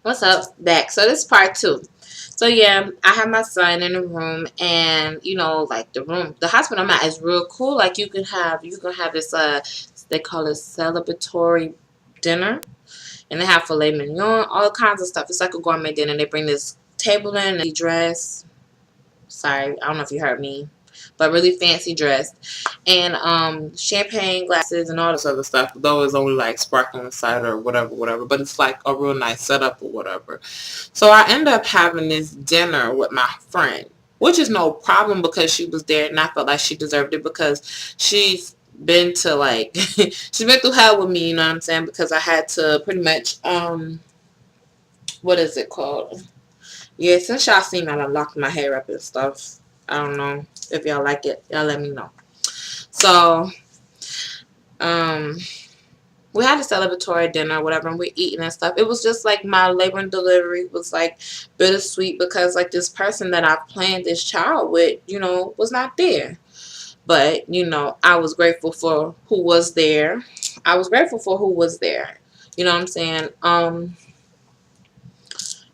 What's up? Back. So this is part two. So yeah, I have my son in the room, and like the hospital I'm at is real cool. Like you can have this they call it celebratory dinner, and they have filet mignon, all kinds of stuff. It's like a gourmet dinner. They bring this table in, and dress. Sorry, I don't know if you heard me, but really fancy dressed, and champagne glasses and all this other stuff. Though it's only like sparkling cider or whatever, whatever. But it's like a real nice setup or whatever. So I end up having this dinner with my friend, which is no problem because she was there and I felt like she deserved it because she's been to like she's been through hell with me, you know what I'm saying? Because I had to pretty much what is it called? Yeah, since y'all seen I done locked my hair up and stuff. I don't know if y'all like it. Y'all let me know. So, um, we had a celebratory dinner or whatever, and we're eating and stuff. It was just like my labor and delivery was like bittersweet because like this person that I planned this child with, was not there. But, I was grateful for who was there. I was grateful for who was there. You know what I'm saying?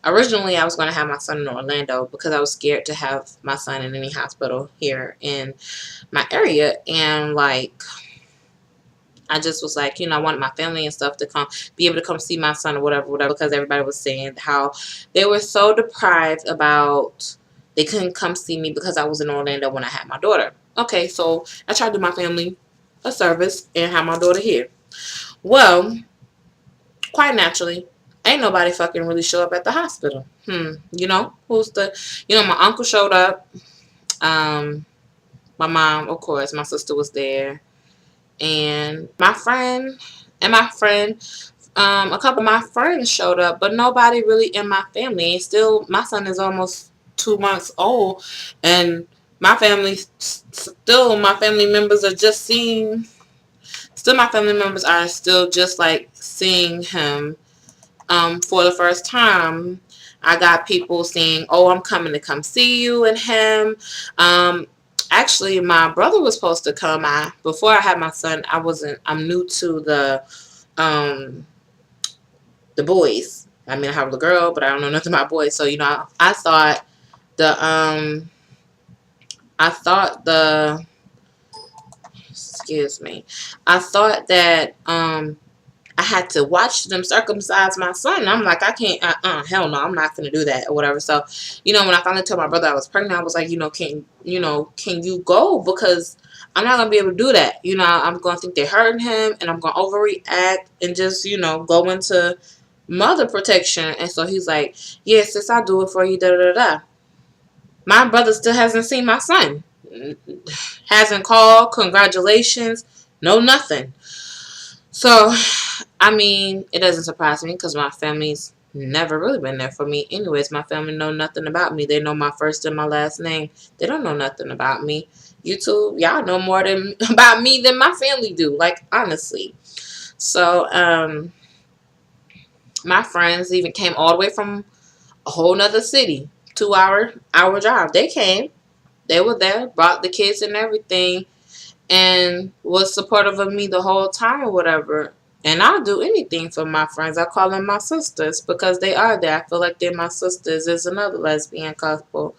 Originally, I was going to have my son in Orlando because I was scared to have my son in any hospital here in my area. And, like, I just was like, I wanted my family and stuff to be able to come see my son or whatever, whatever, because everybody was saying how they were so deprived about they couldn't come see me because I was in Orlando when I had my daughter. Okay, so I tried to do my family a service and have my daughter here. Well, quite naturally, ain't nobody fucking really show up at the hospital. My uncle showed up. My mom, of course, my sister was there. And my friend, a couple of my friends showed up, but nobody really in my family. And still, my son is almost 2 months old, and my family members are just seeing, still my family members are still just like seeing him for the first time. I got people saying, "Oh, I'm coming to come see you and him." Actually, my brother was supposed to come. Before I had my son, I'm new to um the boys. I mean, I have a girl, but I don't know nothing about boys. So I thought the I thought the excuse me, I thought that I had to watch them circumcise my son. And I'm like, I can't, hell no, I'm not going to do that or whatever. So, when I finally told my brother I was pregnant, I was like, can you go? Because I'm not going to be able to do that. I'm going to think they're hurting him and I'm going to overreact and just, go into mother protection. And so he's like, yeah, sis, I'll do it for you, da da da da. My brother still hasn't seen my son. Hasn't called, congratulations, no nothing. So, I mean, it doesn't surprise me because my family's never really been there for me. Anyways, my family know nothing about me. They know my first and my last name. They don't know nothing about me. You two, y'all know more about me than my family do. Like, honestly. So, my friends even came all the way from a whole nother city. 2 hour drive. They came. They were there. Brought the kids and everything. And was supportive of me the whole time or whatever. And I'll do anything for my friends. I call them my sisters because they are there. I feel like they're my sisters. There's another lesbian couple.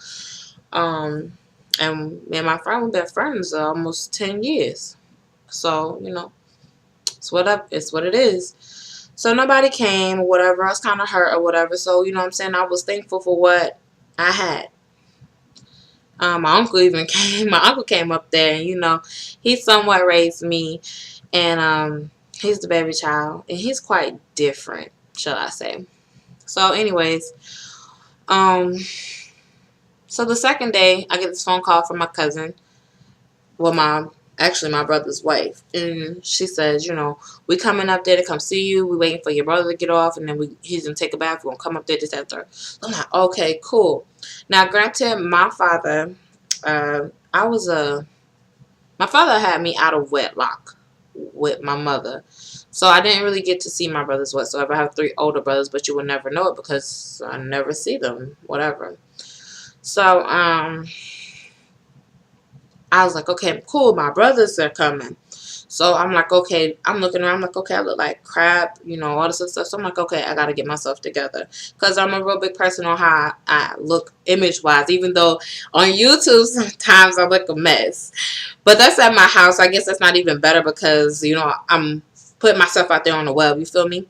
And me and my friend, we've been friends almost 10 years. So, it's what it is. So nobody came or whatever. I was kind of hurt or whatever. So, what I'm saying? I was thankful for what I had. My uncle even came. My uncle came up there, and he somewhat raised me, and he's the baby child, and he's quite different, shall I say? So, anyways, um, so the second day, I get this phone call from my cousin, well, my brother's wife, and she says, we coming up there to come see you. We waiting for your brother to get off, and then he's gonna take a bath. We're gonna come up there this after. I'm like, okay, cool. Now, granted, my father, uh, I was my father had me out of wedlock with my mother, so I didn't really get to see my brothers whatsoever. I have 3 older brothers, but you would never know it because I never see them, whatever. So, I was like, okay, cool, my brothers are coming. So I'm like, okay, I'm looking around, I'm like, okay, I look like crap, you know, all this other stuff. So I'm like, okay, I gotta get myself together, because I'm a real big person on how I look image wise, even though on YouTube sometimes I look a mess. But that's at my house. I guess that's not even better, because, you know, I'm putting myself out there on the web, you feel me?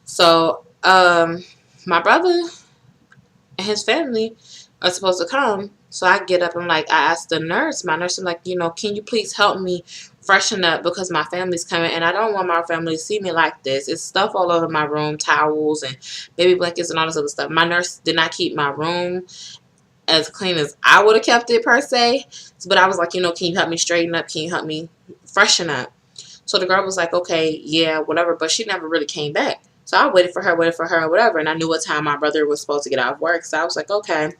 So my brother and his family are supposed to come. So I get up and like, I asked the nurse, my nurse, I'm like, you know, can you please help me freshen up, because my family's coming and I don't want my family to see me like this. It's stuff all over my room, towels and baby blankets and all this other stuff. My nurse did not keep my room as clean as I would have kept it per se. But I was like, you know, can you help me straighten up? Can you help me freshen up? So the girl was like, okay, yeah, whatever. But she never really came back. So I waited for her, whatever. And I knew what time my brother was supposed to get out of work. So I was like, okay,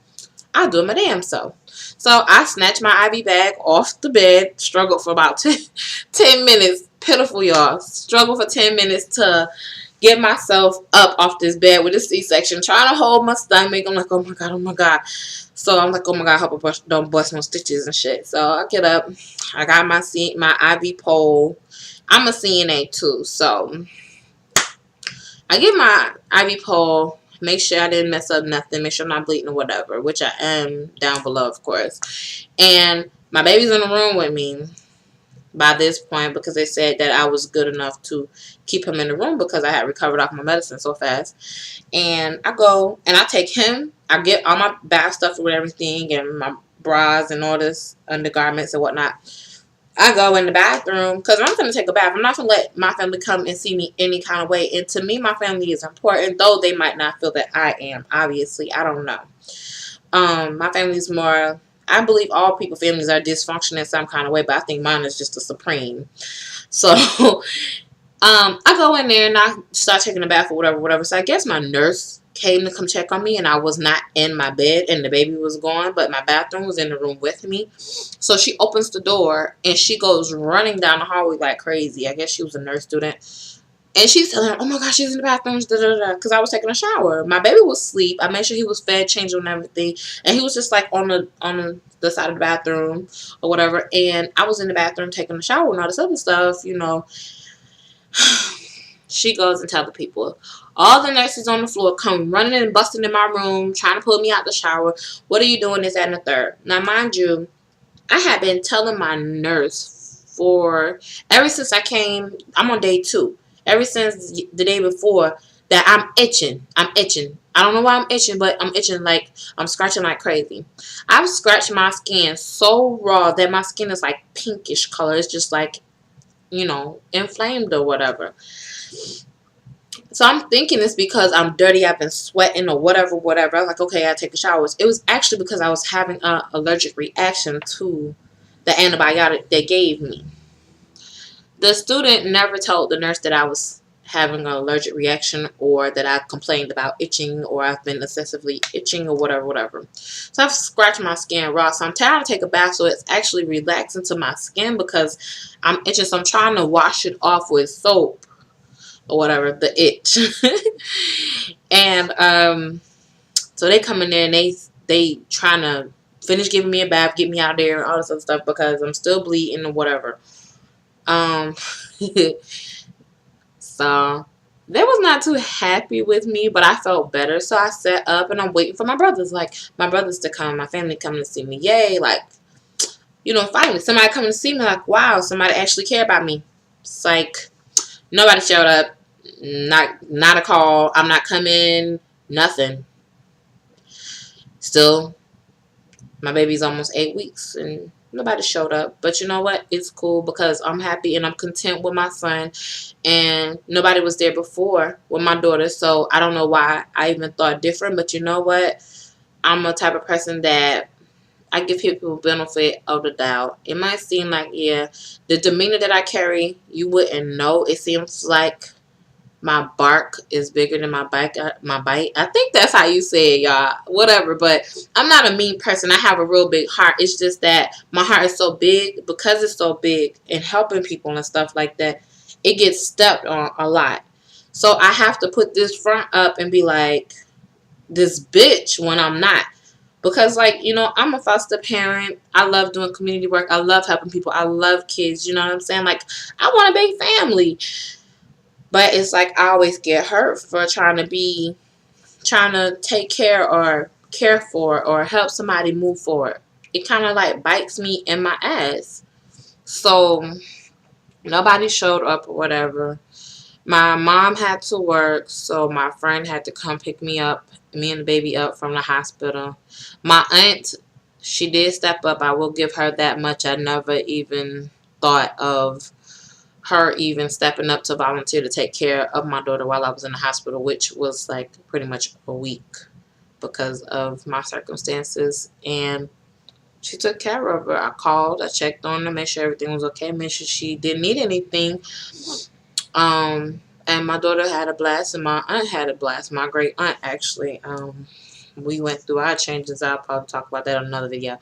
I'll do it my damn self. So I snatched my IV bag off the bed, struggled for about 10 minutes. Pitiful, y'all. Struggled for 10 minutes to get myself up off this bed with a C-section, trying to hold my stomach. I'm like, oh my God, oh my God. So I'm like, oh my God, I hope I don't bust no stitches and shit. So I get up. I got my IV pole. I'm a CNA too. So I get my IV pole. Make sure I didn't mess up nothing. Make sure I'm not bleeding or whatever, which I am down below, of course. And my baby's in the room with me by this point, because they said that I was good enough to keep him in the room because I had recovered off my medicine so fast. And I go and I take him. I get all my bath stuff with everything and my bras and all this undergarments and whatnot. I go in the bathroom because I'm going to take a bath. I'm not going to let my family come and see me any kind of way. And to me, my family is important, though they might not feel that I am. Obviously, I don't know. My family is more, I believe all people families are dysfunctional in some kind of way, but I think mine is just the supreme. So I go in there and I start taking a bath or whatever. So I guess my nurse came to come check on me, and I was not in my bed and the baby was gone, but my bathroom was in the room with me. So she opens the door and she goes running down the hallway like crazy. I guess she was a nurse student. And she's telling her, oh my gosh, she's in the bathroom, because I was taking a shower. My baby was asleep. I made sure he was fed, changed and everything. And he was just like on the side of the bathroom or whatever. And I was in the bathroom taking a shower and all this other stuff, you know. She goes and tells the people. All the nurses on the floor come running and busting in my room, trying to pull me out the shower. What are you doing? This, that, and the third. Now, mind you, I had been telling my nurse for, ever since I came, I'm on day 2. Ever since the day before, that I'm itching. I'm itching. I don't know why I'm itching, but I'm itching like I'm scratching like crazy. I've scratched my skin so raw that my skin is like pinkish color. It's just like, you know, inflamed or whatever. So I'm thinking it's because I'm dirty, I've been sweating or whatever. I was like, okay, I take a shower. It was actually because I was having an allergic reaction to the antibiotic they gave me. The student never told the nurse that I was having an allergic reaction, or that I complained about itching, or I've been excessively itching or whatever. So I've scratched my skin raw. So I'm trying to take a bath so it's actually relaxing to my skin, because I'm itching. So I'm trying to wash it off with soap or whatever, the itch. And so they come in there and they trying to finish giving me a bath, get me out of there and all this other stuff, because I'm still bleeding or whatever. So they was not too happy with me, but I felt better. So I sat up and I'm waiting for my brothers. Like, my brothers to come, my family coming to see me. Yay, like, you know, finally somebody coming to see me. Like, wow, somebody actually care about me. It's like nobody showed up. Not a call. I'm not coming. Nothing. Still, my baby's almost 8 weeks and nobody showed up. But you know what? It's cool, because I'm happy and I'm content with my son. And nobody was there before with my daughter. So I don't know why I even thought different. But you know what? I'm a type of person that I give people benefit of the doubt. It might seem like, yeah, the demeanor that I carry, you wouldn't know. It seems like my bark is bigger than my bite. I think that's how you say it, y'all. Whatever. But I'm not a mean person. I have a real big heart. It's just that my heart is so big, because it's so big and helping people and stuff like that, it gets stepped on a lot. So I have to put this front up and be like this bitch when I'm not. Because, like, I'm a foster parent. I love doing community work. I love helping people. I love kids. You know what I'm saying? Like, I want a big family. But it's like I always get hurt for trying to take care or care for or help somebody move forward. It kind of like bites me in my ass. So nobody showed up or whatever. My mom had to work, so my friend had to come pick me and the baby up from the hospital. My aunt, she did step up. I will give her that much. I never even thought of her even stepping up to volunteer to take care of my daughter while I was in the hospital, which was like pretty much a week because of my circumstances. And she took care of her. I called, I checked on her, made sure everything was okay, made sure she didn't need anything. And my daughter had a blast, and my aunt had a blast. My great aunt, actually. We went through our changes. I'll probably talk about that on another video.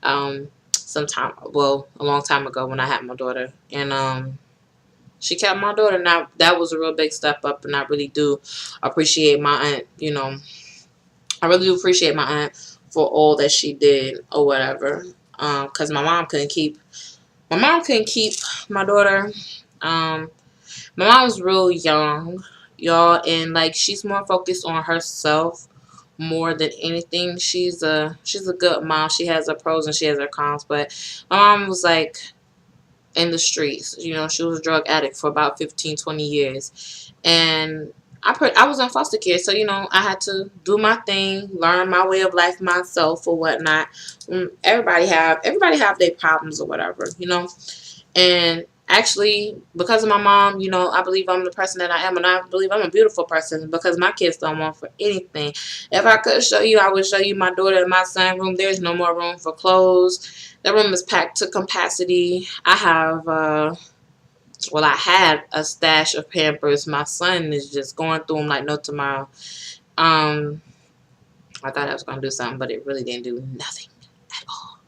A long time ago when I had my daughter. And she kept my daughter. Now, that was a real big step up, and I really do appreciate my aunt, I really do appreciate my aunt for all that she did or whatever. Because my mom couldn't keep my daughter. My mom's real young, y'all, and like she's more focused on herself more than anything. She's a good mom. She has her pros and she has her cons, but my mom was like in the streets. She was a drug addict for about 15, 20 years. And I was in foster care, so I had to do my thing, learn my way of life myself or whatnot. Everybody have their problems or whatever. And actually, because of my mom, I believe I'm the person that I am, and I believe I'm a beautiful person because my kids don't want for anything. If I could show you, I would show you my daughter and my son room. There's no more room for clothes. The room is packed to capacity. I had a stash of Pampers. My son is just going through them like no tomorrow. I thought I was going to do something, but it really didn't do nothing at all.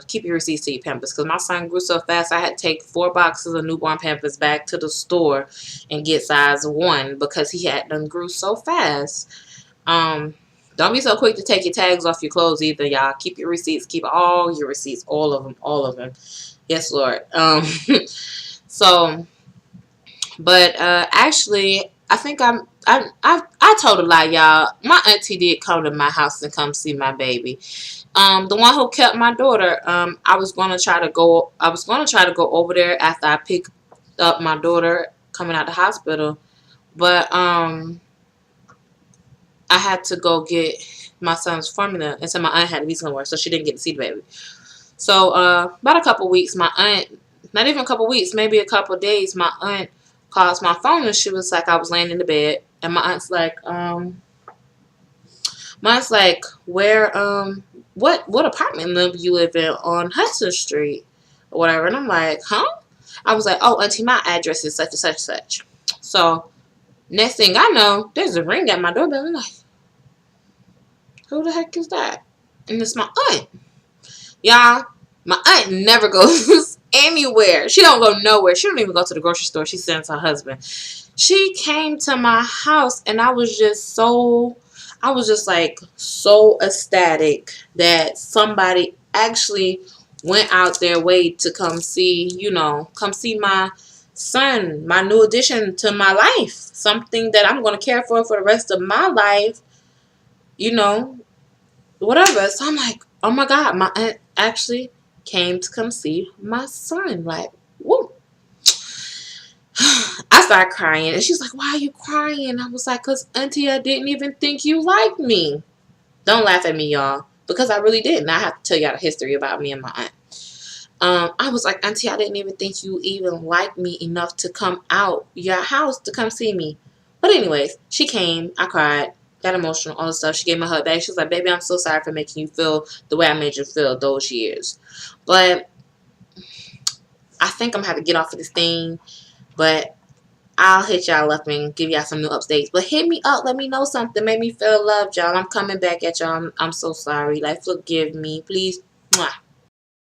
Keep your receipts to your Pampers, because my son grew so fast I had to take 4 boxes of newborn Pampers back to the store and get size 1 because he had done grew so fast. Don't be so quick to take your tags off your clothes either, y'all. Keep your receipts. Keep all your receipts, all of them. Yes, Lord. Actually, I think I told a lie, y'all. My auntie did come to my house and come see my baby. The one who kept my daughter, I was gonna try to go over there after I picked up my daughter coming out the hospital, but I had to go get my son's formula, and so my aunt had to be somewhere, so she didn't get to see the baby. So about a couple weeks, my aunt, not even a couple weeks, maybe a couple days, my aunt calls my phone, and she was like, I was laying in the bed, and my aunt's like, where what apartment you live in on Hudson Street or whatever. And I'm like, huh? I was like, oh, auntie, my address is such and such and such. So next thing I know, there's a ring at my doorbell. I'm like, who the heck is that? And it's my aunt. Y'all, my aunt never goes anywhere. She don't go nowhere. She don't even go to the grocery store. She sends her husband. She came to my house, and I was just like so ecstatic that somebody actually went out their way to come see my son, my new addition to my life, something that I'm going to care for the rest of my life, whatever. So I'm like, oh my God, my aunt actually came to come see my son. Like, whoa. I started crying, and she's like, why are you crying? I was like, because auntie, I didn't even think you liked me. Don't laugh at me, y'all, because I really didn't. I have to tell y'all the history about me and my aunt. I was like, auntie, I didn't even think you even liked me enough to come out your house to come see me. But anyways, she came. I cried, got emotional, all this stuff. She gave me a hug back. She was like, baby, I'm so sorry for making you feel the way I made you feel those years. But I think I'm going to have to get off of this thing. But I'll hit y'all up and give y'all some new updates. But hit me up. Let me know something. Make me feel loved, y'all. I'm coming back at y'all. I'm so sorry. Like, forgive me. Please. Mwah.